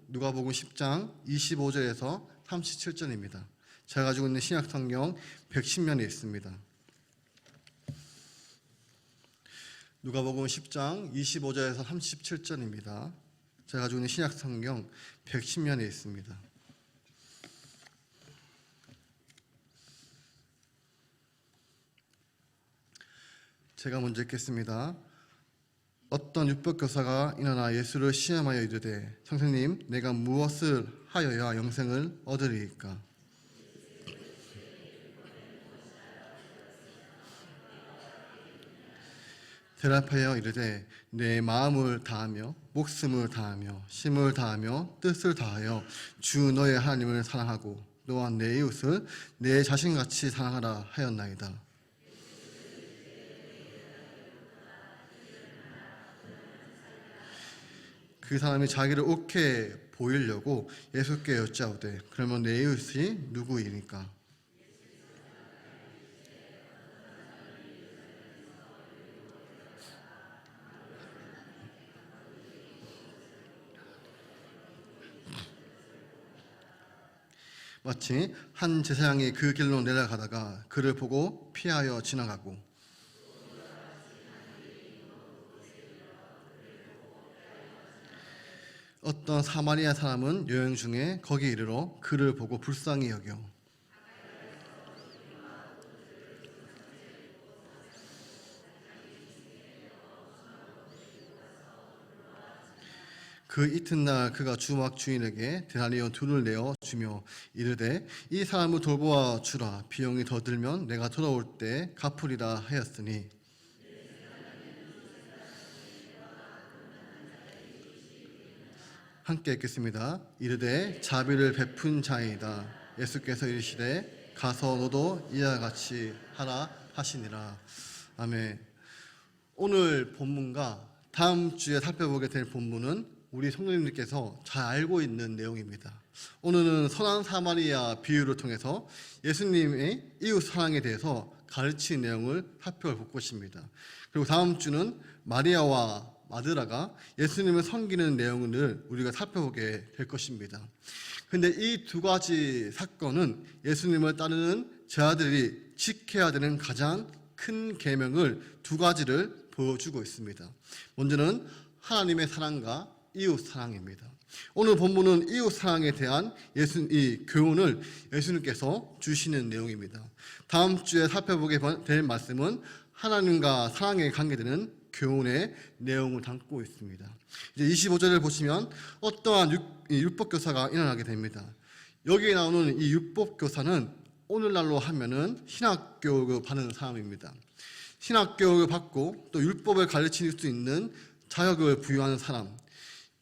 누가복음 10장 25절에서 37절입니다. 제가 가지고 있는 신약 성경 110면에 있습니다. 누가복음 10장 25절에서 37절입니다. 제가 가지고 있는 신약 성경 110면에 있습니다. 제가 먼저 읽겠습니다. 어떤 율법교사가 일어나 예수를 시험하여 이르되 선생님, 내가 무엇을 하여야 영생을 얻으리이까? 대답하여 이르되 내 마음을 다하며 목숨을 다하며 힘을 다하며 뜻을 다하여 주 너의 하나님을 사랑하고 또한 내 이웃을 내 자신같이 사랑하라 하였나이다. 그 사람이 자기를 옳게 보이려고 예수께 여짜오되 그러면 내 이웃이 누구이니까? 마치 한 제사장이 그 길로 내려가다가 그를 보고 피하여 지나가고 어떤 사마리아 사람은 여행 중에 거기 이르러 그를 보고 불쌍히 여겨 그 이튿날 그가 주막 주인에게 데나리온 2를 내어 주며 이르되 이 사람을 돌보아 주라. 비용이 더 들면 내가 돌아올 때 갚으리라 하였으니 함께 읽겠습니다. 이르되 자비를 베푼 자이다. 예수께서 이르시되 가서 너도 이와 같이 하라 하시니라. 아멘. 오늘 본문과 다음 주에 살펴보게 될 본문은 우리 성도님들께서 잘 알고 있는 내용입니다. 오늘은 선한 사마리아 비유를 통해서 예수님의 이웃 사랑에 대해서 가르치는 내용을 살펴볼 것입니다. 그리고 다음 주는 마리아와 마드라가 예수님을 섬기는 내용을 우리가 살펴보게 될 것입니다. 근데 이 두 가지 사건은 예수님을 따르는 제자들이 지켜야 되는 가장 큰 계명을 두 가지를 보여주고 있습니다. 먼저는 하나님의 사랑과 이웃 사랑입니다. 오늘 본문은 이웃 사랑에 대한 이 교훈을 예수님께서 주시는 내용입니다. 다음 주에 살펴보게 될 말씀은 하나님과 사랑에 관계되는 교훈의 내용을 담고 있습니다. 이제 25절을 보시면 어떠한 율법교사가 일어나게 됩니다. 여기에 나오는 이 율법교사는 오늘날로 하면은 신학교육을 받는 사람입니다. 신학교육을 받고 또 율법을 가르칠 수 있는 자격을 부여하는 사람,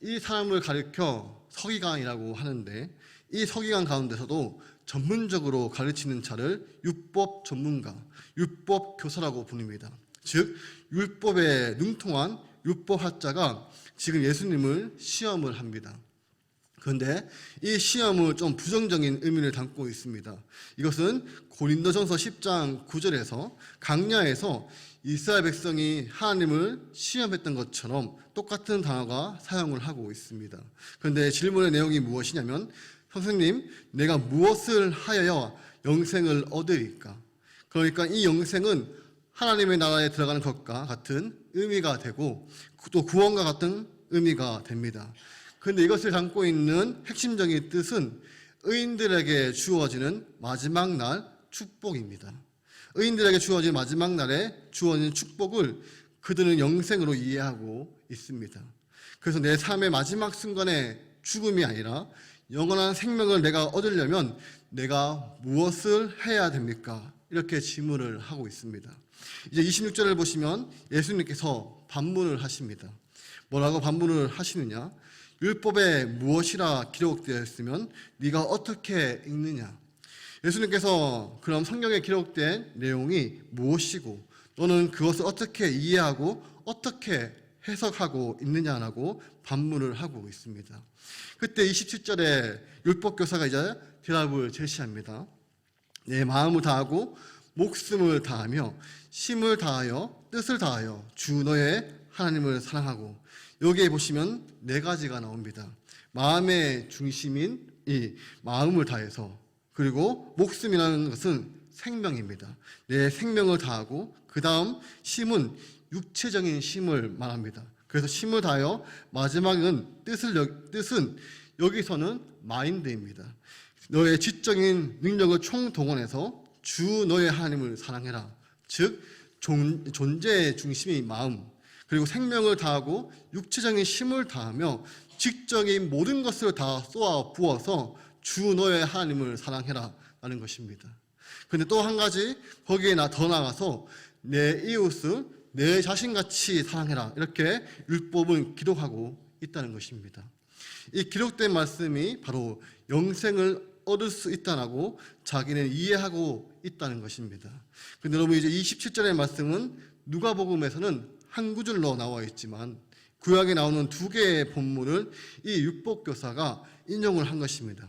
이 사람을 가리켜 서기관이라고 하는데 이 서기관 가운데서도 전문적으로 가르치는 자를 율법 전문가, 율법 교사라고 부릅니다. 즉 율법에 능통한 율법학자가 지금 예수님을 시험을 합니다. 그런데 이 시험은 좀 부정적인 의미를 담고 있습니다. 이것은 고린도전서 10장 9절에서 강야에서 이스라엘 백성이 하나님을 시험했던 것처럼 똑같은 단어가 사용을 하고 있습니다. 그런데 질문의 내용이 무엇이냐면 선생님, 내가 무엇을 하여야 영생을 얻으리까? 그러니까 이 영생은 하나님의 나라에 들어가는 것과 같은 의미가 되고 또 구원과 같은 의미가 됩니다. 그런데 이것을 담고 있는 핵심적인 뜻은 의인들에게 주어지는 마지막 날 축복입니다. 의인들에게 주어진 마지막 날에 주어진 축복을 그들은 영생으로 이해하고 있습니다. 그래서 내 삶의 마지막 순간에 죽음이 아니라 영원한 생명을 내가 얻으려면 내가 무엇을 해야 됩니까? 이렇게 질문을 하고 있습니다. 이제 26절을 보시면 예수님께서 반문을 하십니다. 뭐라고 반문을 하시느냐? 율법에 무엇이라 기록되어 있으면 네가 어떻게 읽느냐? 예수님께서 그럼 성경에 기록된 내용이 무엇이고 너는 그것을 어떻게 이해하고 어떻게 해석하고 있느냐라고 반문을 하고 있습니다. 그때 27절에 율법교사가 이제 대답을 제시합니다. 내 마음을 다하고 목숨을 다하며 힘을 다하여 뜻을 다하여 주 너의 하나님을 사랑하고 여기에 보시면 네 가지가 나옵니다. 마음의 중심인 이 마음을 다해서, 그리고 목숨이라는 것은 생명입니다. 내 생명을 다하고, 그 다음 심은 육체적인 심을 말합니다. 그래서 심을 다하여 마지막은 뜻은 여기서는 마인드입니다. 너의 지적인 능력을 총동원해서 주 너의 하나님을 사랑해라. 즉 존재의 중심이 마음, 그리고 생명을 다하고 육체적인 힘을 다하며 직적인 모든 것을 다 쏘아 부어서 주 너의 하나님을 사랑해라 라는 것입니다. 근데 또 한 가지, 거기에 더 나아가서 내 이웃을 내 자신같이 사랑해라, 이렇게 율법은 기록하고 있다는 것입니다. 이 기록된 말씀이 바로 영생을 얻을 수 있다라고 자기는 이해하고 있다는 것입니다. 근데 여러분, 이제 27절의 말씀은 누가복음에서는 한 구절로 나와 있지만 구약에 나오는 두 개의 본문을 이 율법교사가 인용을 한 것입니다.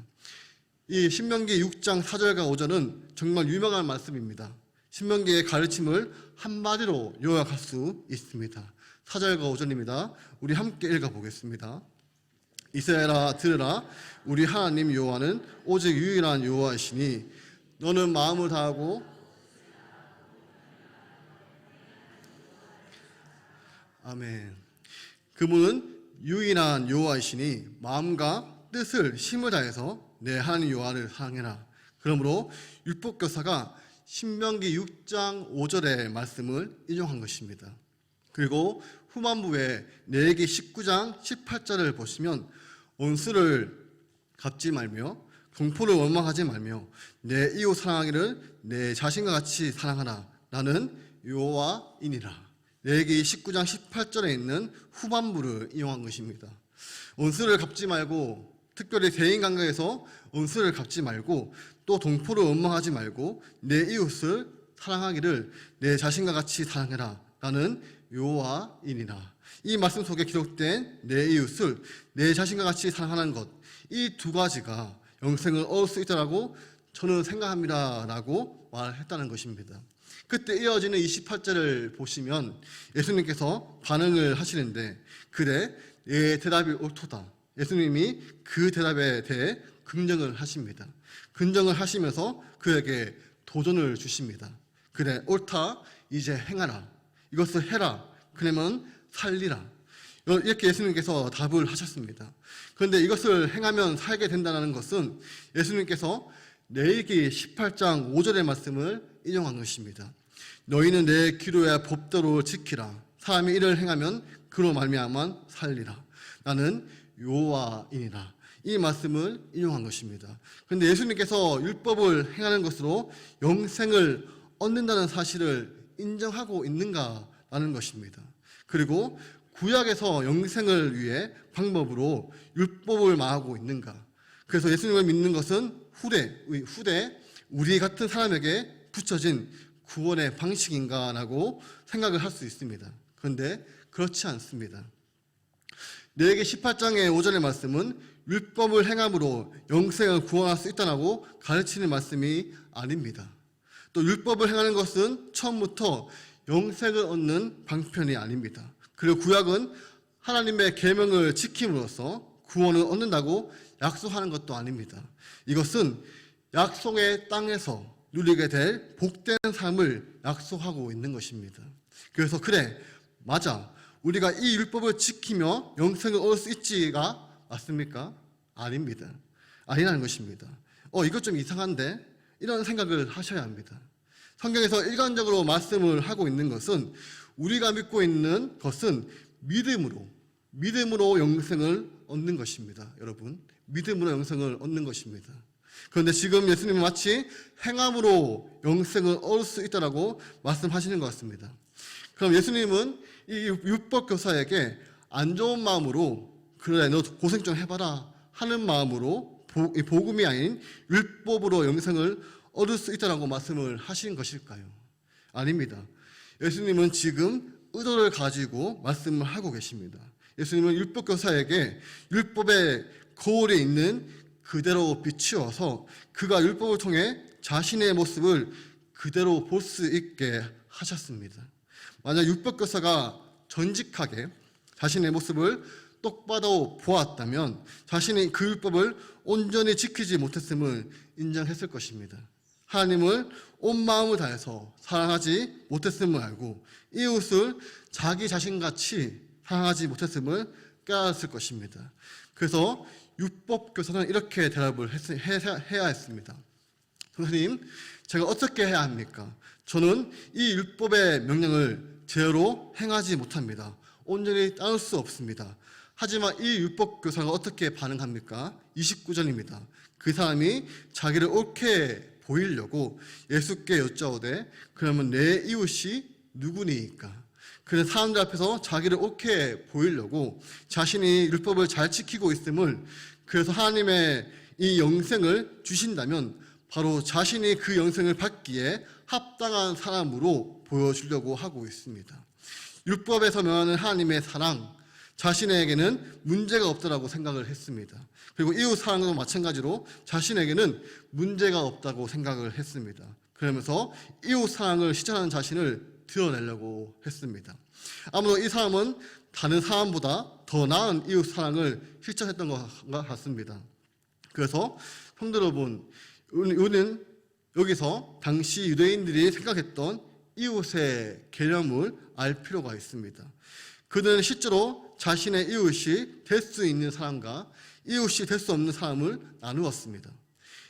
이 신명기 6장 4절과 5절은 정말 유명한 말씀입니다. 신명기의 가르침을 한마디로 요약할 수 있습니다. 4절과 5절입니다. 우리 함께 읽어보겠습니다. 이스라엘아 들으라, 우리 하나님 여호와는 오직 유일한 여호와이시니 너는 마음을 다하고 아멘. 그분은 유일한 여호와이시니 마음과 뜻을 힘을 다해서 내 하나님 여호와를 사랑해라. 그러므로 율법교사가 신명기 6장 5절의 말씀을 인용한 것입니다. 그리고 후반부에 레위기 19장 18절을 보시면 원수를 갚지 말며 공포를 원망하지 말며 내 이웃 사랑하기를 내 자신과 같이 사랑하라. 나는 여호와이니라. 레위기 19장 18절에 있는 후반부를 이용한 것입니다. 원수를 갚지 말고, 특별히 대인관계에서 원수를 갚지 말고, 또 동포를 원망하지 말고 내 이웃을 사랑하기를 내 자신과 같이 사랑해라. 나는 여호와이니라. 이 말씀 속에 기록된 내 이웃을 내 자신과 같이 사랑하는 것, 이 두 가지가 영생을 얻을 수 있다라고 저는 생각합니다 라고 말했다는 것입니다. 그때 이어지는 28절을 보시면 예수님께서 반응을 하시는데, 그래 내 대답이 옳도다. 예수님이 그 대답에 대해 긍정을 하십니다. 긍정을 하시면서 그에게 도전을 주십니다. 그래 옳다, 이제 행하라. 이것을 해라. 그러면 살리라. 이렇게 예수님께서 답을 하셨습니다. 그런데 이것을 행하면 살게 된다는 것은 예수님께서 레위기 18장 5절의 말씀을 인용한 것입니다. 너희는 내 기로의 법도를 지키라. 사람이 이를 행하면 그로 말미암아 살리라. 나는 여호와이니라. 이 말씀을 인용한 것입니다. 그런데 예수님께서 율법을 행하는 것으로 영생을 얻는다는 사실을 인정하고 있는가라는 것입니다. 그리고 구약에서 영생을 위해 방법으로 율법을 말하고 있는가? 그래서 예수님을 믿는 것은 후대 우리 같은 사람에게 붙여진 구원의 방식인가라고 생각을 할 수 있습니다. 그런데 그렇지 않습니다. 레위기 18장의 5절의 말씀은 율법을 행함으로 영생을 구원할 수 있다고 가르치는 말씀이 아닙니다. 또 율법을 행하는 것은 처음부터 영생을 얻는 방편이 아닙니다. 그리고 구약은 하나님의 계명을 지킴으로써 구원을 얻는다고 약속하는 것도 아닙니다. 이것은 약속의 땅에서 누리게 될 복된 삶을 약속하고 있는 것입니다. 그래서 그래, 맞아, 우리가 이 율법을 지키며 영생을 얻을 수 있지가 맞습니까? 아닙니다. 아니라는 것입니다. 이것 좀 이상한데? 이런 생각을 하셔야 합니다. 성경에서 일관적으로 말씀을 하고 있는 것은 우리가 믿고 있는 것은 믿음으로 영생을 얻는 것입니다. 여러분, 믿음으로 영생을 얻는 것입니다. 그런데 지금 예수님은 마치 행함으로 영생을 얻을 수 있다라고 말씀하시는 것 같습니다. 그럼 예수님은 이 율법교사에게 안 좋은 마음으로 그래 너 고생 좀 해봐라 하는 마음으로 복음이 아닌 율법으로 영생을 얻을 수 있다라고 말씀을 하신 것일까요? 아닙니다. 예수님은 지금 의도를 가지고 말씀을 하고 계십니다. 예수님은 율법교사에게 율법의 거울에 있는 그대로 비추어서 그가 율법을 통해 자신의 모습을 그대로 볼 수 있게 하셨습니다. 만약 율법교사가 전직하게 자신의 모습을 똑바로 보았다면 자신이 그 율법을 온전히 지키지 못했음을 인정했을 것입니다. 하나님을 온 마음을 다해서 사랑하지 못했음을 알고 이웃을 자기 자신같이 사랑하지 못했음을 깨달았을 것입니다. 그래서 율법 교사는 이렇게 대답을 해야 했습니다. 선생님, 제가 어떻게 해야 합니까? 저는 이 율법의 명령을 제대로 행하지 못합니다. 온전히 따를 수 없습니다. 하지만 이 율법 교사가 어떻게 반응합니까? 29절입니다. 그 사람이 자기를 옳게 보이려고 예수께 여짜오되 그러면 내 이웃이 누구니까? 그는 사람들 앞에서 자기를 옳게 보이려고 자신이 율법을 잘 지키고 있음을, 그래서 하나님의 이 영생을 주신다면 바로 자신이 그 영생을 받기에 합당한 사람으로 보여주려고 하고 있습니다. 율법에서 명하는 하나님의 사랑, 자신에게는 문제가 없다라고 생각을 했습니다. 그리고 이웃 사랑도 마찬가지로 자신에게는 문제가 없다고 생각을 했습니다. 그러면서 이웃 사랑을 실천하는 자신을 드러내려고 했습니다. 아무래도 이 사람은 다른 사람보다 더 나은 이웃 사랑을 실천했던 것 같습니다. 그래서 성도 여러분, 우리는 여기서 당시 유대인들이 생각했던 이웃의 개념을 알 필요가 있습니다. 그들은 실제로 자신의 이웃이 될 수 있는 사람과 이웃이 될 수 없는 사람을 나누었습니다.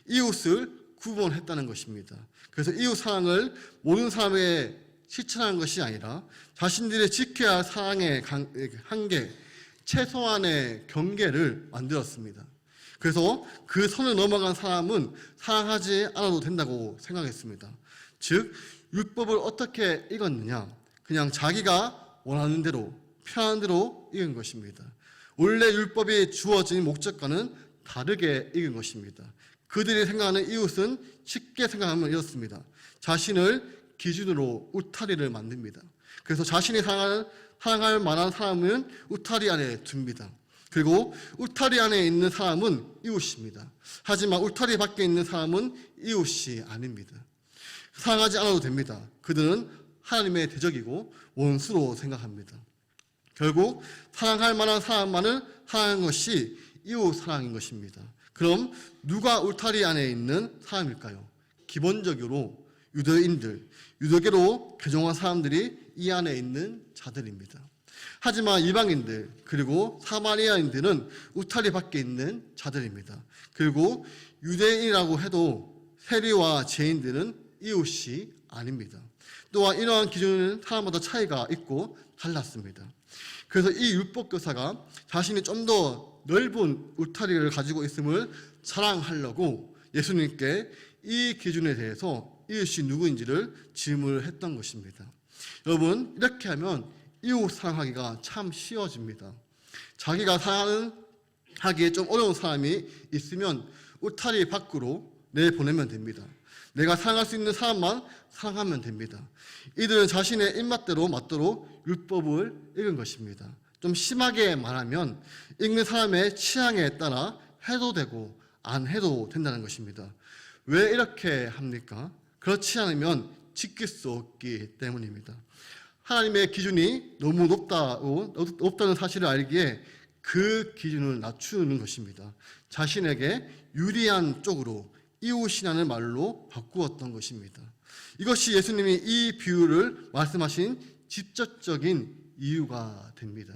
이웃을 구분했다는 것입니다. 그래서 이웃 사랑을 모든 사람에 실천하는 것이 아니라 자신들이 지켜야 할 사랑의 한계, 최소한의 경계를 만들었습니다. 그래서 그 선을 넘어간 사람은 사랑하지 않아도 된다고 생각했습니다. 즉, 율법을 어떻게 읽었느냐? 그냥 자기가 원하는 대로, 편한 대로 읽은 것입니다. 원래 율법이 주어진 목적과는 다르게 읽은 것입니다. 그들이 생각하는 이웃은 쉽게 생각하면 이렇습니다. 자신을 기준으로 울타리를 만듭니다. 그래서 자신이 사랑할 만한 사람은 울타리 안에 둡니다. 그리고 울타리 안에 있는 사람은 이웃입니다. 하지만 울타리 밖에 있는 사람은 이웃이 아닙니다. 사랑하지 않아도 됩니다. 그들은 하나님의 대적이고 원수로 생각합니다. 결국 사랑할 만한 사람만을 사랑하는 것이 이웃 사랑인 것입니다. 그럼 누가 울타리 안에 있는 사람일까요? 기본적으로 유대인들, 유대교로 개종한 사람들이 이 안에 있는 자들입니다. 하지만 이방인들 그리고 사마리아인들은 울타리 밖에 있는 자들입니다. 그리고 유대인이라고 해도 세리와 죄인들은 이웃이 아닙니다. 또한 이러한 기준은 사람마다 차이가 있고 달랐습니다. 그래서 이 율법교사가 자신이 좀 더 넓은 울타리를 가지고 있음을 자랑하려고 예수님께 이 기준에 대해서 이웃이 누구인지를 질문을 했던 것입니다. 여러분, 이렇게 하면 이웃 사랑하기가 참 쉬워집니다. 자기가 사랑하기에 좀 어려운 사람이 있으면 울타리 밖으로 내보내면 됩니다. 내가 사랑할 수 있는 사람만 사랑하면 됩니다. 이들은 자신의 입맛대로 맞도록 율법을 읽은 것입니다. 좀 심하게 말하면 읽는 사람의 취향에 따라 해도 되고 안 해도 된다는 것입니다. 왜 이렇게 합니까? 그렇지 않으면 지킬 수 없기 때문입니다. 하나님의 기준이 너무 높다는 사실을 알기에 그 기준을 낮추는 것입니다. 자신에게 유리한 쪽으로 이웃이라는 말로 바꾸었던 것입니다. 이것이 예수님이 이 비유를 말씀하신 직접적인 이유가 됩니다.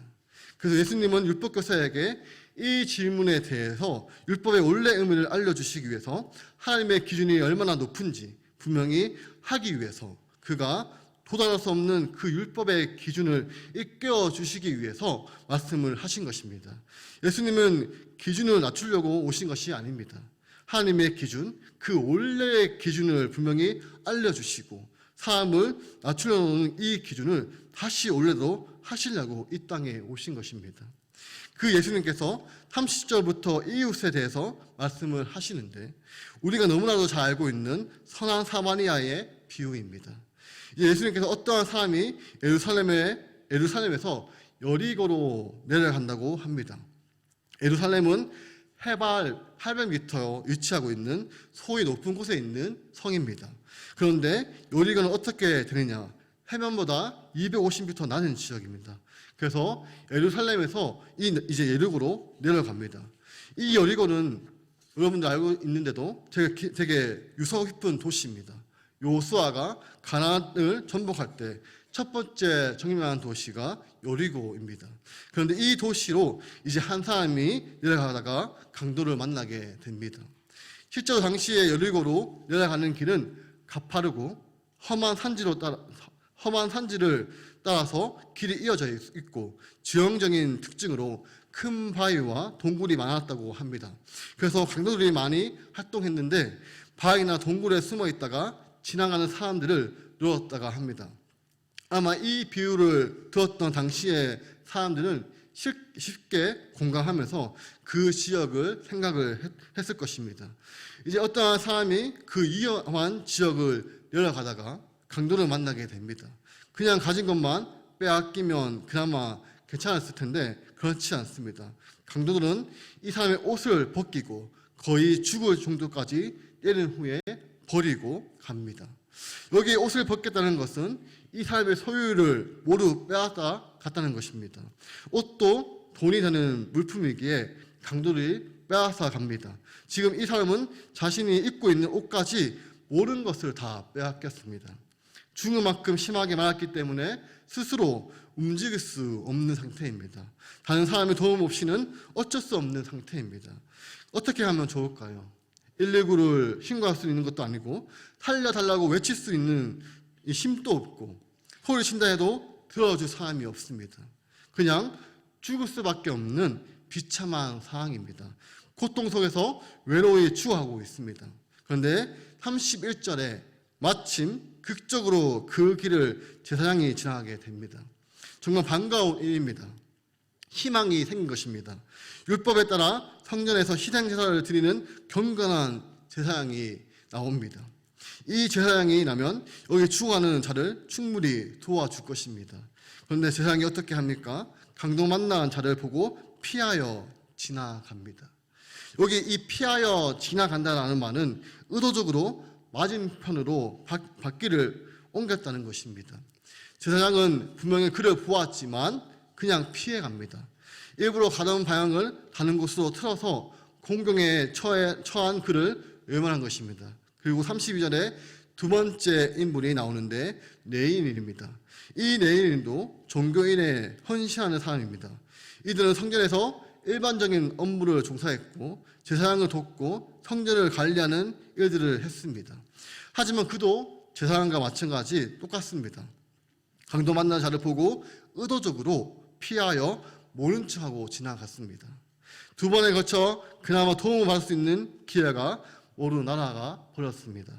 그래서 예수님은 율법교사에게 이 질문에 대해서 율법의 원래 의미를 알려주시기 위해서 하나님의 기준이 얼마나 높은지 분명히 하기 위해서 그가 도달할 수 없는 그 율법의 기준을 일깨워 주시기 위해서 말씀을 하신 것입니다. 예수님은 기준을 낮추려고 오신 것이 아닙니다. 하나님의 기준, 그 원래의 기준을 분명히 알려주시고 사람을 낮추려는 이 기준을 다시 원래로 하시려고 이 땅에 오신 것입니다. 그 예수님께서 30절부터 이웃에 대해서 말씀을 하시는데 우리가 너무나도 잘 알고 있는 선한 사마리아의 비유입니다. 예수님께서 어떠한 사람이 예루살렘에서 여리고로 내려간다고 합니다. 예루살렘은 해발 800m 위치하고 있는 소위 높은 곳에 있는 성입니다. 그런데 여리고는 어떻게 되느냐? 해변보다 250m 낮은 지역입니다. 그래서 예루살렘에서 이제 예리고로 내려갑니다. 이 여리고는 여러분들 알고 있는데도 되게 유서 깊은 도시입니다. 요수아가 가나안을 정복할 때 첫 번째 정복한 도시가 여리고입니다. 그런데 이 도시로 이제 한 사람이 내려가다가 강도를 만나게 됩니다. 실제로 당시에 여리고로 내려가는 길은 가파르고 험한 산지를 따라서 길이 이어져 있고 지형적인 특징으로 큰 바위와 동굴이 많았다고 합니다. 그래서 강도들이 많이 활동했는데 바위나 동굴에 숨어 있다가 지나가는 사람들을 누렸다가 합니다. 아마 이 비유를 들었던 당시의 사람들은 쉽게 공감하면서 그 지역을 생각을 했을 것입니다. 이제 어떠한 사람이 그 위험한 지역을 내려가다가 강도를 만나게 됩니다. 그냥 가진 것만 빼앗기면 그나마 괜찮았을 텐데 그렇지 않습니다. 강도들은 이 사람의 옷을 벗기고 거의 죽을 정도까지 때린 후에 버리고 갑니다. 여기 옷을 벗겼다는 것은 이 사람의 소유를 모두 빼앗아 갔다는 것입니다. 옷도 돈이 되는 물품이기에 강도들이 빼앗아 갑니다. 지금 이 사람은 자신이 입고 있는 옷까지 모든 것을 다 빼앗겼습니다. 죽을 만큼 심하게 말았기 때문에 스스로 움직일 수 없는 상태입니다. 다른 사람의 도움 없이는 어쩔 수 없는 상태입니다. 어떻게 하면 좋을까요? 119를 신고할 수 있는 것도 아니고 살려달라고 외칠 수 있는 힘도 없고 소리 친다 해도 들어줄 사람이 없습니다. 그냥 죽을 수밖에 없는 비참한 상황입니다. 고통 속에서 외로이 죽어가고 있습니다. 그런데 31절에 마침 극적으로 그 길을 제사장이 지나가게 됩니다. 정말 반가운 일입니다. 희망이 생긴 것입니다. 율법에 따라 성전에서 희생제사를 드리는 경건한 제사장이 나옵니다. 이 제사장이 나면 여기 죽어가는 자를 충분히 도와줄 것입니다. 그런데 제사장이 어떻게 합니까? 강도 만난 자를 보고 피하여 지나갑니다. 여기 이 피하여 지나간다는 말은 의도적으로 맞은편으로 바퀴를 옮겼다는 것입니다. 제사장은 분명히 그를 보았지만 그냥 피해갑니다. 일부러 가던 방향을 다른 곳으로 틀어서 공경에 처한 그를 외면한 것입니다. 그리고 32절에 두 번째 인물이 나오는데 레위인입니다. 이 레위인도 종교인에 헌신하는 사람입니다. 이들은 성전에서 일반적인 업무를 종사했고 제사장을 돕고 성전을 관리하는 일들을 했습니다. 하지만 그도 제사장과 마찬가지 똑같습니다. 강도 만난 자를 보고 의도적으로 피하여 모른 척하고 지나갔습니다. 두 번에 걸쳐 그나마 도움을 받을 수 있는 기회가 모두 날아가 버렸습니다.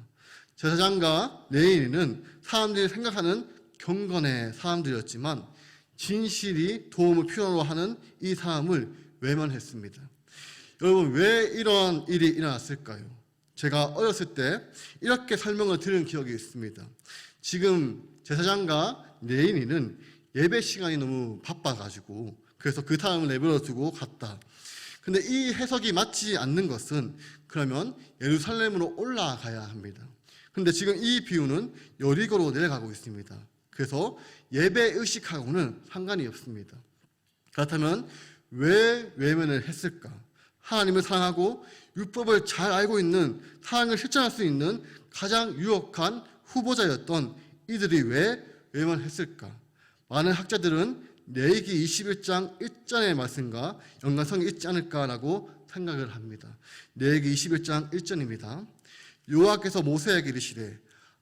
제사장과 레위인은 사람들이 생각하는 경건의 사람들이었지만 진실이 도움을 필요로 하는 이 사람을 외면했습니다. 여러분, 왜 이런 일이 일어났을까요? 제가 어렸을 때 이렇게 설명을 들은 기억이 있습니다. 지금 제사장과 레위인은 예배 시간이 너무 바빠가지고 그래서 그 사람을 내버려 두고 갔다. 근데 이 해석이 맞지 않는 것은 그러면 예루살렘으로 올라가야 합니다. 근데 지금 이 비유는 여리고로 내려가고 있습니다. 그래서 예배 의식하고는 상관이 없습니다. 그렇다면 왜 외면을 했을까? 하나님을 사랑하고 율법을 잘 알고 있는 사랑을 실천할 수 있는 가장 유력한 후보자였던 이들이 왜 외면했을까? 많은 학자들은 레위기 21장 1절의 말씀과 연관성이 있지 않을까라고 생각을 합니다. 레위기 21장 1절입니다. 여호와께서 모세에게 이르시되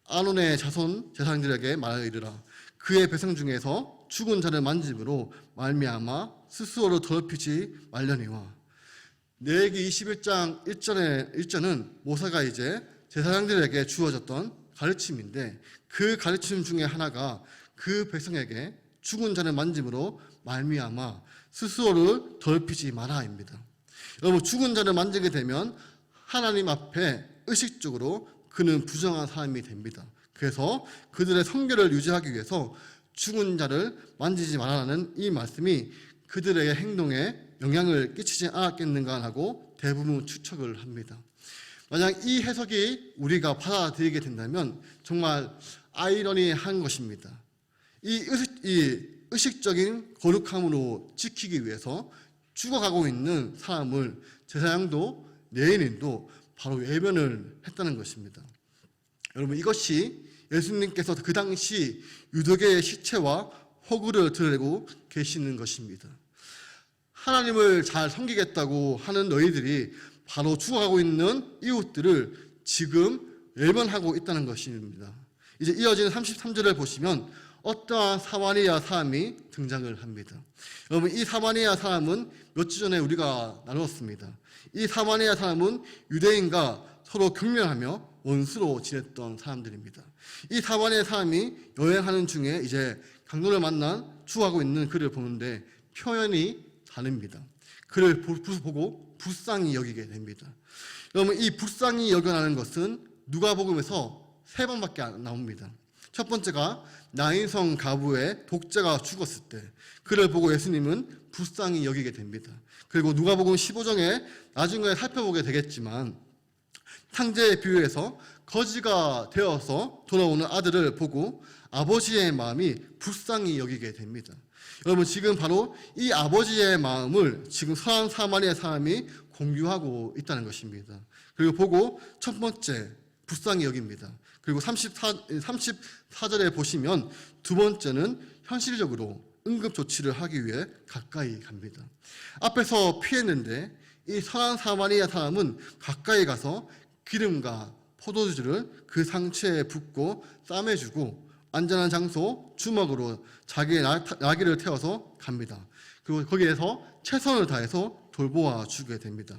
아론의 자손 제사장들에게 말하여 이르라. 그의 백성 중에서 죽은 자를 만짐으로 말미암아 스스로를 더럽히지 말려니와. 레위기 21장 1절은 모세가 이제 제사장들에게 주어졌던 가르침인데 그 가르침 중에 하나가 그 백성에게 죽은 자를 만짐으로 말미암아 스스로를 더럽히지 마라입니다. 여러분, 죽은 자를 만지게 되면 하나님 앞에 의식적으로 그는 부정한 사람이 됩니다. 그래서 그들의 성결을 유지하기 위해서 죽은 자를 만지지 말라는 이 말씀이 그들의 행동에 영향을 끼치지 않았겠는가 하고 대부분 추측을 합니다. 만약 이 해석이 우리가 받아들이게 된다면 정말 아이러니한 것입니다. 이 의식적인 거룩함으로 지키기 위해서 죽어가고 있는 사람을 제사장도 레위인도 바로 외면을 했다는 것입니다. 여러분, 이것이 예수님께서 그 당시 유대계의 시체와 허구를 드러내고 계시는 것입니다. 하나님을 잘 섬기겠다고 하는 너희들이 바로 죽어가고 있는 이웃들을 지금 외면하고 있다는 것입니다. 이제 이어지는 33절을 보시면 어떠한 사마리아 사람이 등장을 합니다. 여러분, 이 사마리아 사람은 몇 주 전에 우리가 나누었습니다. 이 사마리아 사람은 유대인과 서로 경멸하며 원수로 지냈던 사람들입니다. 이 사마리아 사람이 여행하는 중에 이제 강도를 만난 죽어가고 있는 그를 보는데 표현이 다릅니다. 그를 보고 불쌍히 여기게 됩니다. 여러분, 이 불쌍히 여겨라는 것은 누가복음에서 3번밖에 안 나옵니다. 첫 번째가 나인성 가부의 독자가 죽었을 때 그를 보고 예수님은 불쌍히 여기게 됩니다. 그리고 누가복음 15장에 나중에 살펴보게 되겠지만 탕자의 비유에서 거지가 되어서 돌아오는 아들을 보고 아버지의 마음이 불쌍히 여기게 됩니다. 여러분, 지금 바로 이 아버지의 마음을 지금 선한 사마리아 사람이 공유하고 있다는 것입니다. 그리고 보고 첫 번째 불쌍히 여깁니다. 그리고 34절에 보시면 두 번째는 현실적으로 응급조치를 하기 위해 가까이 갑니다. 앞에서 피했는데 이 선한 사마리아 사람은 가까이 가서 기름과 포도주를 그 상처에 붓고 싸매주고 안전한 장소 주먹으로 자기의 나귀를 태워서 갑니다. 그리고 거기에서 최선을 다해서 돌보아 주게 됩니다.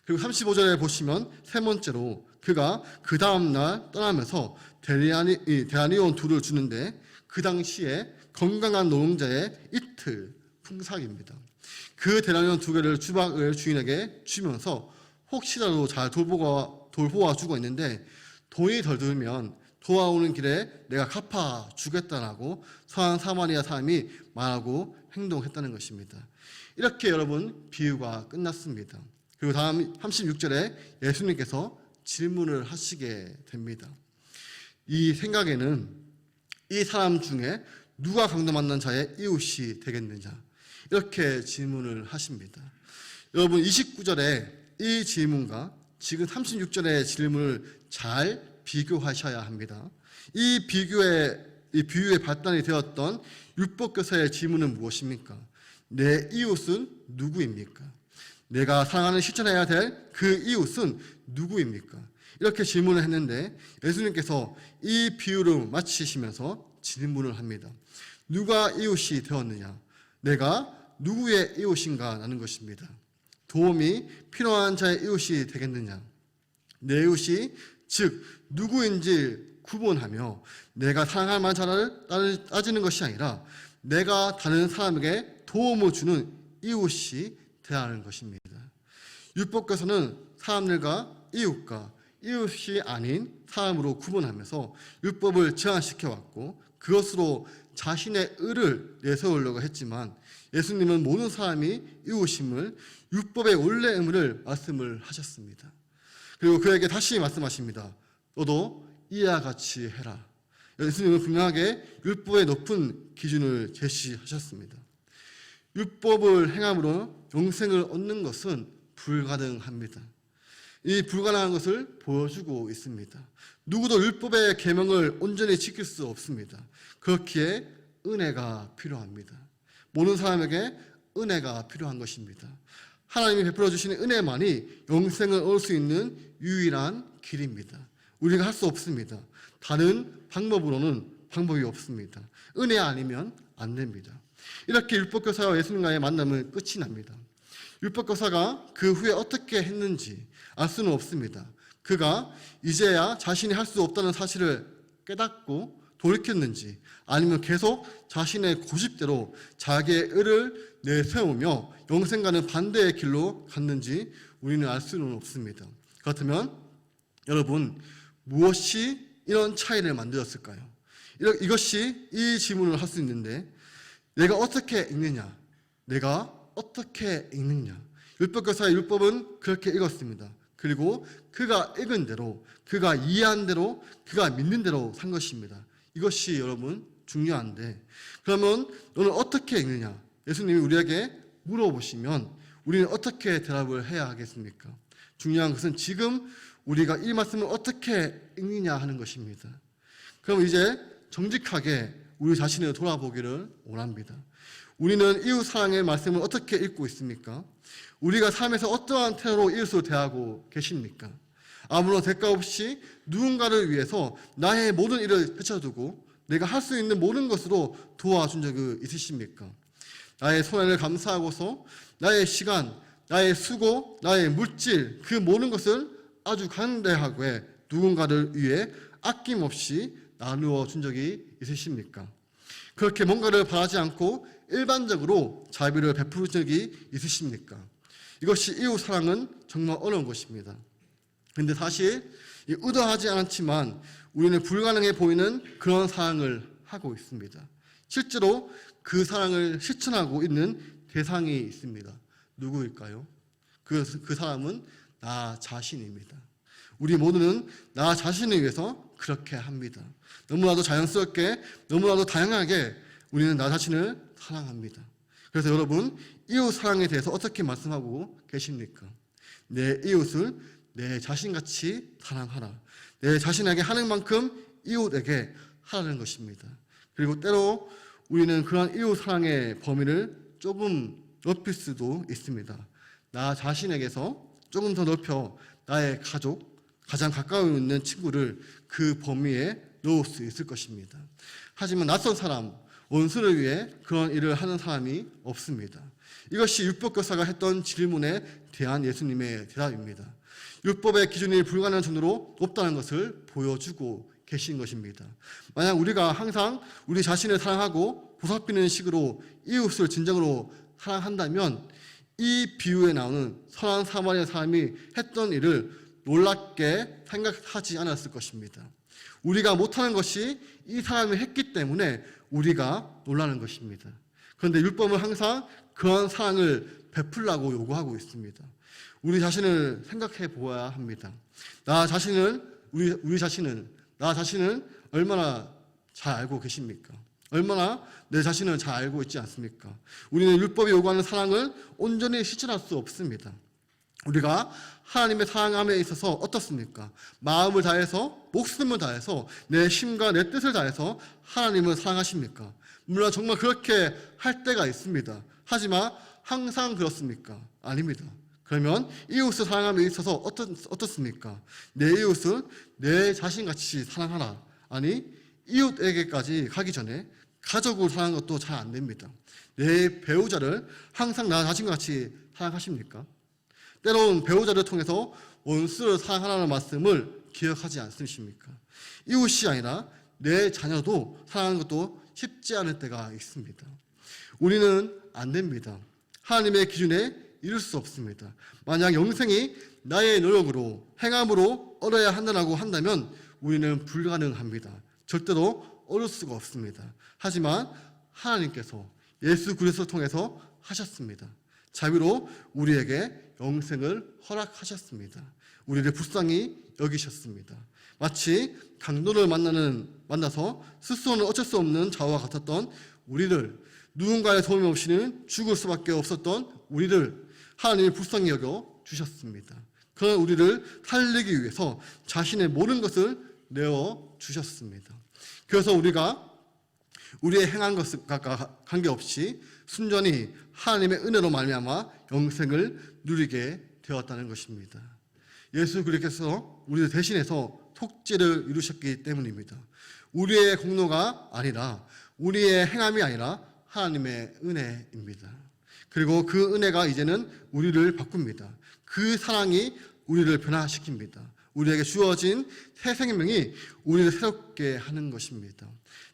그리고 35절에 보시면 세 번째로 그가 그 다음날 떠나면서 데나리온 2를 주는데 그 당시에 건강한 노동자의 이틀 풍삭입니다. 그 데나리온 2개를 주박을 주인에게 주면서 혹시라도 잘 돌보아 주고 있는데 돈이 덜 들면 돌아오는 길에 내가 갚아 주겠다라고 선한 사마리아 사람이 말하고 행동했다는 것입니다. 이렇게 여러분 비유가 끝났습니다. 그리고 다음 36절에 예수님께서 질문을 하시게 됩니다. 이 생각에는 이 사람 중에 누가 강도 만난 자의 이웃이 되겠느냐 이렇게 질문을 하십니다. 여러분 29절에 이 질문과 지금 36절의 질문을 잘 비교하셔야 합니다. 이 비유의 발단이 되었던 율법교사의 질문은 무엇입니까? 내 이웃은 누구입니까? 내가 사랑하는 실천해야 될 그 이웃은 누구입니까? 이렇게 질문을 했는데 예수님께서 이 비유를 마치시면서 질문을 합니다. 누가 이웃이 되었느냐? 내가 누구의 이웃인가 라는 것입니다. 도움이 필요한 자의 이웃이 되겠느냐? 내 이웃이 즉 누구인지 구분하며 내가 사랑할 만한 자를 따지는 것이 아니라 내가 다른 사람에게 도움을 주는 이웃이 되어야 하는 것입니다. 율법교사는 사람들과 이웃과 이웃이 아닌 사람으로 구분하면서 율법을 제한시켜 왔고 그것으로 자신의 의를 내세우려고 했지만 예수님은 모든 사람이 이웃임을 율법의 원래 의무를 말씀을 하셨습니다. 그리고 그에게 다시 말씀하십니다. 너도 이와 같이 해라. 예수님은 분명하게 율법의 높은 기준을 제시하셨습니다. 율법을 행함으로 영생을 얻는 것은 불가능합니다. 이 불가능한 것을 보여주고 있습니다. 누구도 율법의 계명을 온전히 지킬 수 없습니다. 그렇기에 은혜가 필요합니다. 모든 사람에게 은혜가 필요한 것입니다. 하나님이 베풀어 주시는 은혜만이 영생을 얻을 수 있는 유일한 길입니다. 우리가 할 수 없습니다. 다른 방법으로는 방법이 없습니다. 은혜 아니면 안 됩니다. 이렇게 율법교사와 예수님과의 만남은 끝이 납니다. 율법교사가 그 후에 어떻게 했는지 알 수는 없습니다. 그가 이제야 자신이 할 수 없다는 사실을 깨닫고 돌이켰는지 아니면 계속 자신의 고집대로 자기의 의를 내세우며 영생과는 반대의 길로 갔는지 우리는 알 수는 없습니다. 그렇다면 여러분 무엇이 이런 차이를 만들었을까요? 이것이 이 질문을 할 수 있는데 내가 어떻게 읽느냐? 내가 어떻게 읽느냐? 율법교사의 율법은 그렇게 읽었습니다. 그리고 그가 읽은 대로, 그가 이해한 대로, 그가 믿는 대로 산 것입니다. 이것이 여러분 중요한데, 그러면 너는 어떻게 읽느냐? 예수님이 우리에게 물어보시면 우리는 어떻게 대답을 해야 하겠습니까? 중요한 것은 지금 우리가 이 말씀을 어떻게 읽느냐 하는 것입니다. 그럼 이제 정직하게 우리 자신을 돌아보기를 원합니다. 우리는 이웃 사랑의 말씀을 어떻게 읽고 있습니까? 우리가 삶에서 어떠한 태도로 이웃을 대하고 계십니까? 아무런 대가 없이 누군가를 위해서 나의 모든 일을 헤쳐두고 내가 할 수 있는 모든 것으로 도와준 적이 있으십니까? 나의 손해를 감사하고서 나의 시간, 나의 수고, 나의 물질, 그 모든 것을 아주 간대하게 누군가를 위해 아낌없이 나누어 준 적이 있으십니까? 그렇게 뭔가를 바라지 않고 일반적으로 자비를 베푸는 적이 있으십니까? 이것이 이웃 사랑은 정말 어려운 것입니다. 그런데 사실 의도하지 않았지만 우리는 불가능해 보이는 그런 사랑을 하고 있습니다. 실제로 그 사랑을 실천하고 있는 대상이 있습니다. 누구일까요? 그 사람은 나 자신입니다. 우리 모두는 나 자신을 위해서 그렇게 합니다. 너무나도 자연스럽게, 너무나도 다양하게 우리는 나 자신을 사랑합니다. 그래서 여러분, 이웃 사랑에 대해서 어떻게 말씀하고 계십니까? 내 이웃을 내 자신같이 사랑하라. 내 자신에게 하는 만큼 이웃에게 하라는 것입니다. 그리고 때로 우리는 그러한 이웃 사랑의 범위를 조금 넓힐 수도 있습니다. 나 자신에게서 조금 더 넓혀 나의 가족, 가장 가까이 있는 친구를 그 범위에 넣을 수 있을 것입니다. 하지만 낯선 사람, 원수를 위해 그런 일을 하는 사람이 없습니다. 이것이 율법교사가 했던 질문에 대한 예수님의 대답입니다. 율법의 기준이 불가능한 정도로 높다는 것을 보여주고 계신 것입니다. 만약 우리가 항상 우리 자신을 사랑하고 보살피는 식으로 이웃을 진정으로 사랑한다면 이 비유에 나오는 선한 사마리아 사람이 했던 일을 놀랍게 생각하지 않았을 것입니다. 우리가 못하는 것이 이 사람이 했기 때문에 우리가 놀라는 것입니다. 그런데 율법은 항상 그런 사랑을 베풀라고 요구하고 있습니다. 우리 자신을 생각해 보아야 합니다. 우리 자신은 나 자신을 얼마나 잘 알고 계십니까? 얼마나 내 자신을 잘 알고 있지 않습니까? 우리는 율법이 요구하는 사랑을 온전히 실천할 수 없습니다. 우리가 하나님의 사랑함에 있어서 어떻습니까? 마음을 다해서, 목숨을 다해서, 내 힘과 내 뜻을 다해서 하나님을 사랑하십니까? 물론 정말 그렇게 할 때가 있습니다. 하지만 항상 그렇습니까? 아닙니다. 그러면 이웃을 사랑함에 있어서 어떻습니까? 내 이웃을 내 자신같이 사랑하라. 아니, 이웃에게까지 가기 전에 가족을 사랑하는 것도 잘 안 됩니다. 내 배우자를 항상 나 자신같이 사랑하십니까? 때로는 배우자를 통해서 원수를 사랑하라는 말씀을 기억하지 않으십니까? 이웃이 아니라 내 자녀도 사랑하는 것도 쉽지 않을 때가 있습니다. 우리는 안 됩니다. 하나님의 기준에 이룰 수 없습니다. 만약 영생이 나의 노력으로 행함으로 얻어야 한다고 한다면 우리는 불가능합니다. 절대로 얻을 수가 없습니다. 하지만 하나님께서 예수 그리스도를 통해서 하셨습니다. 자비로 우리에게 영생을 허락하셨습니다. 우리를 불쌍히 여기셨습니다. 마치 강도를 만나서 스스로는 어쩔 수 없는 자와 같았던 우리를, 누군가의 도움 없이는 죽을 수밖에 없었던 우리를 하나님이 불쌍히 여겨 주셨습니다. 그런 우리를 살리기 위해서 자신의 모든 것을 내어 주셨습니다. 그래서 우리가 우리의 행한 것과 관계없이 순전히 하나님의 은혜로 말미암아 영생을 누리게 되었다는 것입니다. 예수 그리스도께서 우리를 대신해서 속죄를 이루셨기 때문입니다. 우리의 공로가 아니라, 우리의 행함이 아니라 하나님의 은혜입니다. 그리고 그 은혜가 이제는 우리를 바꿉니다. 그 사랑이 우리를 변화시킵니다. 우리에게 주어진 새 생명이 우리를 새롭게 하는 것입니다.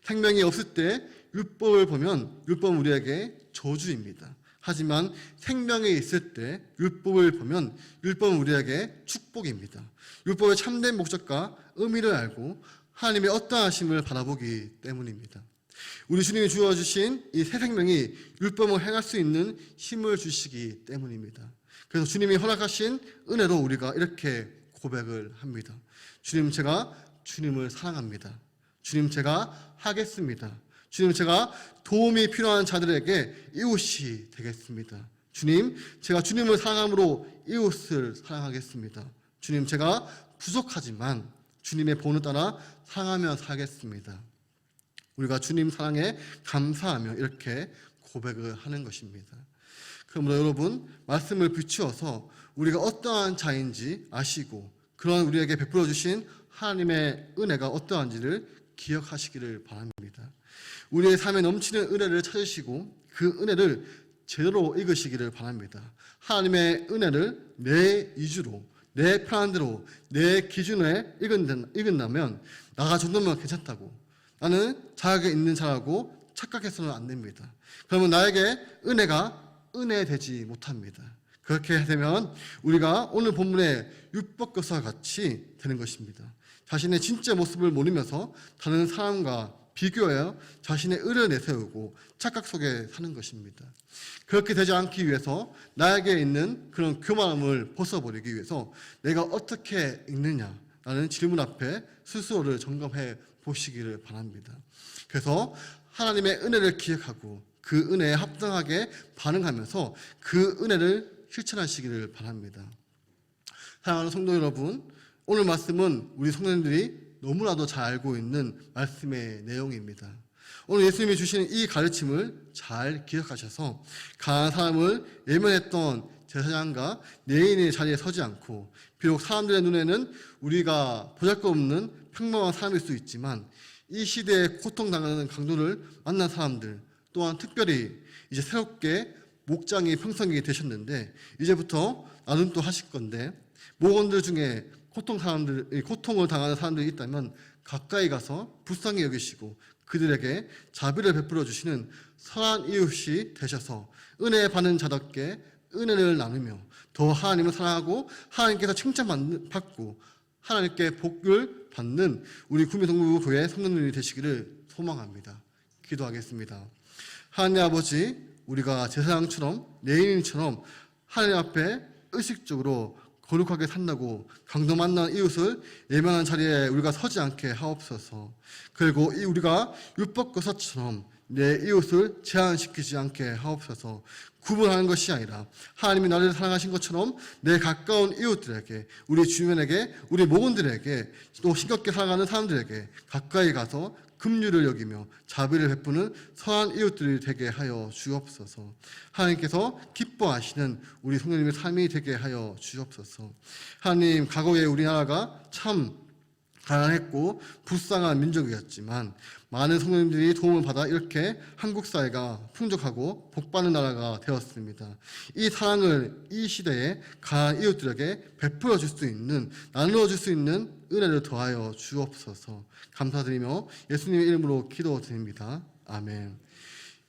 생명이 없을 때 율법을 보면 율법은 우리에게 저주입니다. 하지만 생명이 있을 때 율법을 보면 율법은 우리에게 축복입니다. 율법의 참된 목적과 의미를 알고 하나님의 어떠하심을 바라보기 때문입니다. 우리 주님이 주어주신 이 새 생명이 율법을 행할 수 있는 힘을 주시기 때문입니다. 그래서 주님이 허락하신 은혜로 우리가 이렇게 고백을 합니다. 주님, 제가 주님을 사랑합니다. 주님, 제가 하겠습니다. 주님, 제가 도움이 필요한 자들에게 이웃이 되겠습니다. 주님, 제가 주님을 사랑함으로 이웃을 사랑하겠습니다. 주님, 제가 부족하지만 주님의 본을 따라 사랑하며 살겠습니다. 우리가 주님 사랑에 감사하며 이렇게 고백을 하는 것입니다. 그러므로 여러분, 말씀을 비추어서 우리가 어떠한 자인지 아시고 그런 우리에게 베풀어 주신 하나님의 은혜가 어떠한지를 기억하시기를 바랍니다. 우리의 삶에 넘치는 은혜를 찾으시고 그 은혜를 제대로 읽으시기를 바랍니다. 하나님의 은혜를 내 이주로, 내 편안대로, 내 기준에 읽은다면 나가 정도면 괜찮다고, 나는 자격에 있는 자라고 착각해서는 안 됩니다. 그러면 나에게 은혜가 은혜되지 못합니다. 그렇게 되면 우리가 오늘 본문의 율법교사와 같이 되는 것입니다. 자신의 진짜 모습을 모르면서 다른 사람과 비교하여 자신의 의를 내세우고 착각 속에 사는 것입니다. 그렇게 되지 않기 위해서 나에게 있는 그런 교만함을 벗어버리기 위해서 내가 어떻게 읽느냐 라는 질문 앞에 스스로를 점검해 보시기를 바랍니다. 그래서 하나님의 은혜를 기억하고 그 은혜에 합당하게 반응하면서 그 은혜를 실천하시기를 바랍니다. 사랑하는 성도 여러분, 오늘 말씀은 우리 성도님들이 너무나도 잘 알고 있는 말씀의 내용입니다. 오늘 예수님이 주시는 이 가르침을 잘 기억하셔서 강한 사람을 예면했던 제사장과 레위인의 자리에 서지 않고, 비록 사람들의 눈에는 우리가 보잘것없는 평범한 사람일 수 있지만 이 시대에 고통당하는 강도를 만난 사람들, 또한 특별히 이제 새롭게 목장이 평성이 되셨는데 이제부터 나눔도 하실 건데, 목원들 중에 고통을 당하는 사람들이 있다면 가까이 가서 불쌍히 여기시고 그들에게 자비를 베풀어 주시는 선한 이웃이 되셔서 은혜 받는 자답게 은혜를 나누며 더 하나님을 사랑하고 하나님께서 칭찬받고 하나님께 복을 받는 우리 구미동부교회 성도님이 되시기를 소망합니다. 기도하겠습니다. 하나님 아버지, 우리가 제사장처럼 레위인처럼 하나님 앞에 의식적으로 거룩하게 산다고 강도 만난 이웃을 예명한 자리에 우리가 서지 않게 하옵소서. 그리고 우리가 율법교사처럼 내 이웃을 제한시키지 않게 하옵소서. 구분하는 것이 아니라 하나님이 나를 사랑하신 것처럼 내 가까운 이웃들에게, 우리 주변에게, 우리 목원들에게, 또 심겹게 사랑하는 사람들에게 가까이 가서 긍휼을 여기며 자비를 베푸는 선한 이웃들이 되게 하여 주옵소서. 하나님께서 기뻐하시는 우리 성도님의 삶이 되게 하여 주옵소서. 하나님, 과거에 우리나라가 참 가난했고 불쌍한 민족이었지만 많은 성도님들이 도움을 받아 이렇게 한국 사회가 풍족하고 복받는 나라가 되었습니다. 이 사랑을 이 시대에 가난한 이웃들에게 베풀어 줄 수 있는, 나누어 줄 수 있는 은혜를 더하여 주옵소서. 감사드리며 예수님의 이름으로 기도드립니다. 아멘.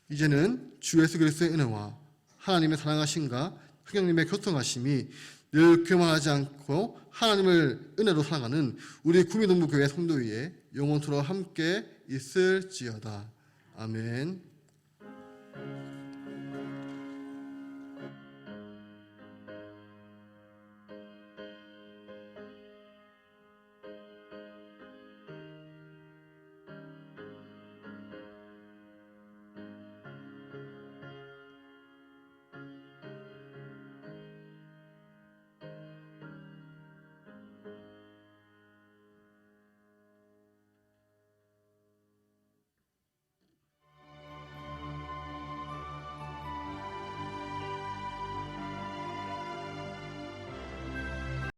이제는 주 예수 그리스도의 은혜와 하나님의 사랑하심과 성령님의 교통하심이 늘 교만하지 않고 하나님을 은혜로 사랑하는 우리 구미동부교회 성도 위에 영원토록 함께 있을지어다. 아멘.